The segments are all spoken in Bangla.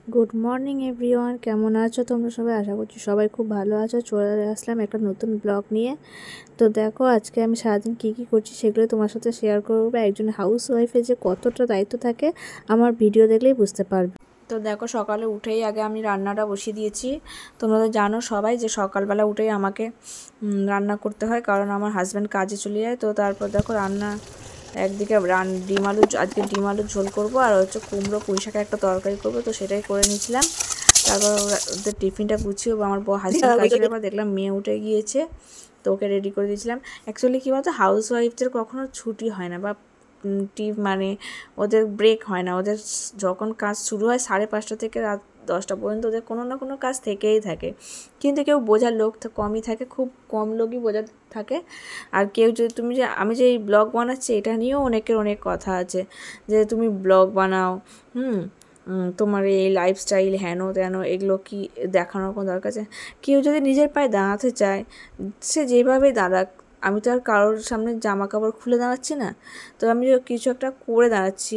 গুড মর্নিং এভরিওয়ান, কেমন আছো তোমরা সবাই? আশা করছি সবাই খুব ভালো আছো। চলে আসলাম একটা নতুন ব্লগ নিয়ে। তো দেখো আজকে আমি সারাদিন কী কী করছি সেগুলো তোমার সাথে শেয়ার করবো। একজন হাউস ওয়াইফের যে কতটা দায়িত্ব থাকে আমার ভিডিও দেখলেই বুঝতে পারবে। তো দেখো সকালে উঠেই আগে আমি রান্নাটা বসিয়ে দিয়েছি। তোমরা তো জানো সবাই যে সকালবেলা উঠেই আমাকে রান্না করতে হয়, কারণ আমার হাজব্যান্ড কাজে চলে যায়। তো তারপর দেখো রান্না একদিকে আজকে ডিম আলুর ঝোল করবো, আর হচ্ছে কুমড়ো পুঁই শাকের একটা তরকারি করবো। তো সেটাই করে নিয়েছিলাম। তারপর ওদের টিফিনটা গুছিয়ে আমার হাজব্যান্ড কাজে আবার দেখলাম মেয়ে উঠে গিয়েছে, তো ওকে রেডি করে দিয়েছিলাম। অ্যাকচুয়ালি কী বলতো, হাউস ওয়াইফদের কখনো ছুটি হয় না বা মানে ওদের ব্রেক হয় না। ওদের যখন কাজ শুরু হয় 5:30 থেকে রাত 10টা পর্যন্ত ওদের কোনো না কোনো কাজ থেকেই থাকে। কিন্তু কেউ বোঝার লোক কমই থাকে, খুব কম লোকই বোঝার থাকে। আর কেউ যদি আমি যে এই ব্লগ বানাচ্ছি এটা নিয়েও অনেকের অনেক কথা আছে যে তুমি ব্লগ বানাও, তোমার এই লাইফস্টাইল হেন তেন এগুলো কি দেখানোর কোনো দরকার আছে? কেউ যদি নিজের পায়ে দাঁড়াতে চায় সে যেভাবে দাঁড়াক। আমি তো আর কারোর সামনে জামা কাপড় খুলে দাঁড়াচ্ছি না, তো আমি কিছু একটা করে দাঁড়াচ্ছি,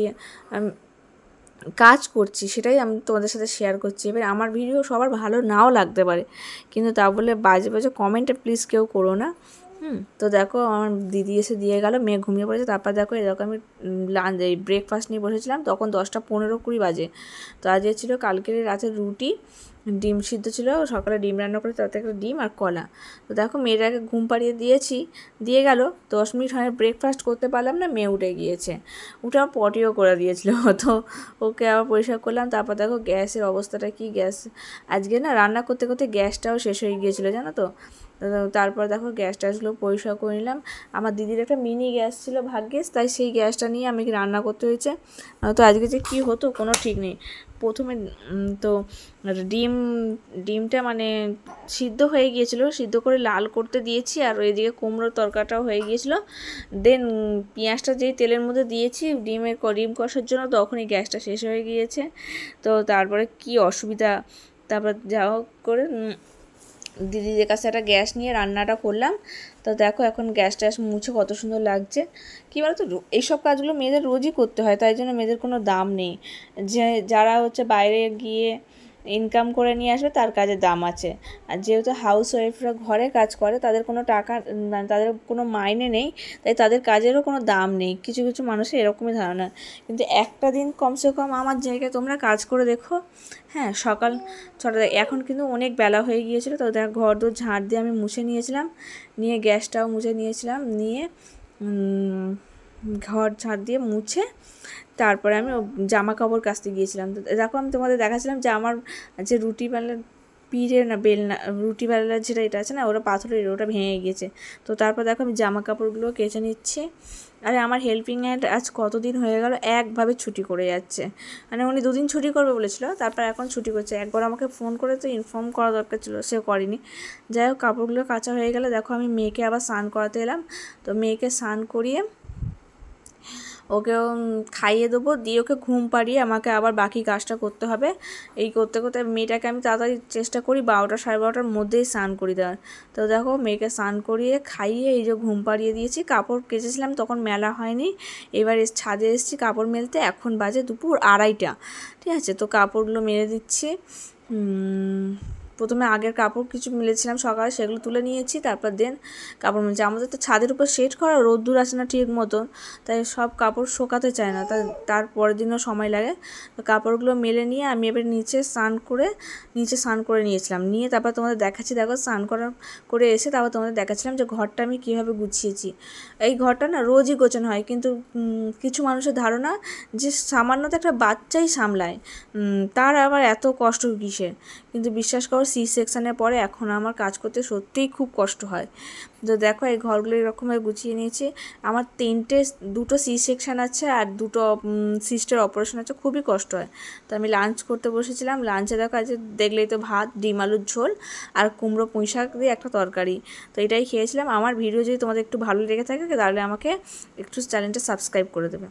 কাজ করছি, সেটাই আমি তোমাদের সাথে শেয়ার করছি। এবার আমার ভিডিও সবার ভালো নাও লাগতে পারে, কিন্তু তা বলে বাজে বাজে কমেন্টে প্লিজ কেউ করো না। তো দেখো আমার দিদি এসে দিয়ে গেল, মেয়ে ঘুমিয়ে পড়েছে। তারপর দেখো এরকম আমি এই ব্রেকফাস্ট নিয়ে বসেছিলাম, তখন 10:15-20 বাজে। তো আজকে ছিল কালকের রাতের রুটি, ডিম সিদ্ধ ছিল, সকালে ডিম রান্না করে তাতে একটা ডিম আর কলা। তো দেখো মেয়েটাকে ঘুম পাড়িয়ে দিয়ে গেল। 10 মিনিট হয় ব্রেকফাস্ট করতে পারলাম না, মেয়ে উঠে গিয়েছে। উঠে আমার পটিও করে দিয়েছিল, তো ওকে আবার পরিষ্কার করলাম। তারপর দেখো গ্যাসের অবস্থাটা কি, গ্যাস আজকে না রান্না করতে করতে গ্যাসটাও শেষ হয়ে গিয়েছিলো জানো তো। তারপর দেখো গ্যাস ট্যাসগুলো পরিষ্কার করে নিলাম। আমার দিদির একটা মিনি গ্যাস ছিল ভাগ্যিস, তাই সেই গ্যাসটা নিয়ে আমি রান্না করতে হয়েছে। তো আজকে যে কী হতো কোনো ঠিক নেই। প্রথমে তো ডিমটা মানে সিদ্ধ হয়ে গিয়েছিলো, সিদ্ধ করে লাল করতে দিয়েছি, আর ওইদিকে কুমড়োর তরকাটাও হয়ে গিয়েছিলো। দেন পেঁয়াজটা যেই তেলের মধ্যে দিয়েছি ডিম কষার জন্য, তখনই গ্যাসটা শেষ হয়ে গিয়েছে। তো তারপরে কি অসুবিধা, তারপর যা হোক করে দিদিদের কাছে একটা গ্যাস নিয়ে রান্নাটা করলাম। তো দেখো এখন গ্যাস ট্যাস মুছে কত সুন্দর লাগছে। কী বলতো, এইসব কাজগুলো মেয়েদের রোজই করতে হয়, তাই জন্য মেয়েদের কোনো দাম নেই। যারা হচ্ছে বাইরে গিয়ে ইনকাম করে নিয়ে আসবে তার কাজের দাম আছে, আর যেহেতু হাউস ওয়াইফরা ঘরে কাজ করে তাদের কোনো টাকা, তাদের কোনো মাইনে নেই, তাই তাদের কাজেরও কোনো দাম নেই। কিছু কিছু মানুষের এরকমই ধারণা, কিন্তু একটা দিন কমসে কম আমার জায়গায় তোমরা কাজ করে দেখো। হ্যাঁ, সকাল 6টা, এখন কিন্তু অনেক বেলা হয়ে গিয়েছিলো। তো দেখ ঘর দোর ঝাঁট দিয়ে আমি মুছে নিয়েছিলাম, নিয়ে গ্যাসটাও মুছে নিয়েছিলাম, নিয়ে ঘর ঝাঁট দিয়ে মুছে তারপরে আমি জামা কাপড় কাচতে গিয়েছিলাম। তো দেখো আমি তোমাদের দেখাচ্ছিলাম যে আমার যে রুটি বেলার বেলনা রুটি বেলার যেটা এটা আছে না, ওটা পাথরের, ওটা ভেঙে গিয়েছে। তো তারপর দেখো আমি জামা কাপড়গুলো কেচে নিচ্ছি। আরে আমার হেল্পিং হ্যান্ড আজ কতদিন হয়ে গেল একভাবে ছুটি করে যাচ্ছে, মানে উনি 2 দিন ছুটি করবে বলেছিল, তারপর এখন ছুটি করছে। একবার আমাকে ফোন করে তো ইনফর্ম করা দরকার ছিল, সে করেনি। যাই হোক কাপড়গুলো কাচা হয়ে গেলে দেখো আমি মেয়েকে আবার স্নান করাতে এলাম। তো মেয়েকে স্নান করিয়ে ওকেও খাইয়ে দেবো, দিয়ে ওকে ঘুম পাড়িয়ে আমাকে আবার বাকি কাজটা করতে হবে। এই করতে করতে মেয়েটাকে আমি তাড়াতাড়ি চেষ্টা করি 12টা 12:30টার মধ্যেই স্নান করি দেওয়ার। তো দেখো মেয়েকে স্নান করিয়ে খাইয়ে এই যে ঘুম পাড়িয়ে দিয়েছি। কাপড় কেচেছিলাম তখন মেলা হয়নি, এবার ছাদে এসেছি কাপড় মেলতে। এখন বাজে দুপুর 2:30, ঠিক আছে। তো কাপড়গুলো মেলে দিচ্ছি। প্রথমে আগের কাপড় কিছু মেলেছিলাম সকালে, সেগুলো তুলে নিয়েছি, তারপর দেন কাপড় মেলছি। আমাদের তো ছাদের উপর শেড করা, রোদ্দুর আসে না ঠিক মতন, তাই সব কাপড় শুকাতে চায় না, তার পরের দিনও সময় লাগে। তো কাপড়গুলো মেলে নিয়ে আমি এবার নিচে স্নান করে নিয়েছিলাম, নিয়ে তারপর তোমাদের দেখাচ্ছি। দেখো স্নান করে এসে তারপর তোমাদের দেখাচ্ছিলাম যে ঘরটা আমি কীভাবে গুছিয়েছি। এই ঘরটা না রোজই গোছানো হয়, কিন্তু কিছু মানুষের ধারণা যে সামান্য তো একটা বাচ্চাই সামলায়, তার আবার এত কষ্ট কিসের। কিন্তু বিশ্বাস করো সেকশানের পরে এখন আমার কাজ করতে সত্যিই খুব কষ্ট হয়। তো দেখো এই ঘরগুলো এরকমভাবে গুছিয়ে নিয়েছি। আমার 2টো সেকশান আছে আর 2টো সিস্টের অপারেশন আছে, খুবই কষ্ট হয়। তো আমি লাঞ্চ করতে বসেছিলাম। লাঞ্চে দেখো আজ দেখলেই তো ভাত, ডিম আলুর ঝোল আর কুমড়ো পুঁই শাক দিয়ে একটা তরকারি। তো এটাই খেয়েছিলাম। আমার ভিডিও যদি তোমাদের একটু ভালো লেগে থাকে তাহলে আমাকে একটু চ্যানেলটা সাবস্ক্রাইব করে দেবে।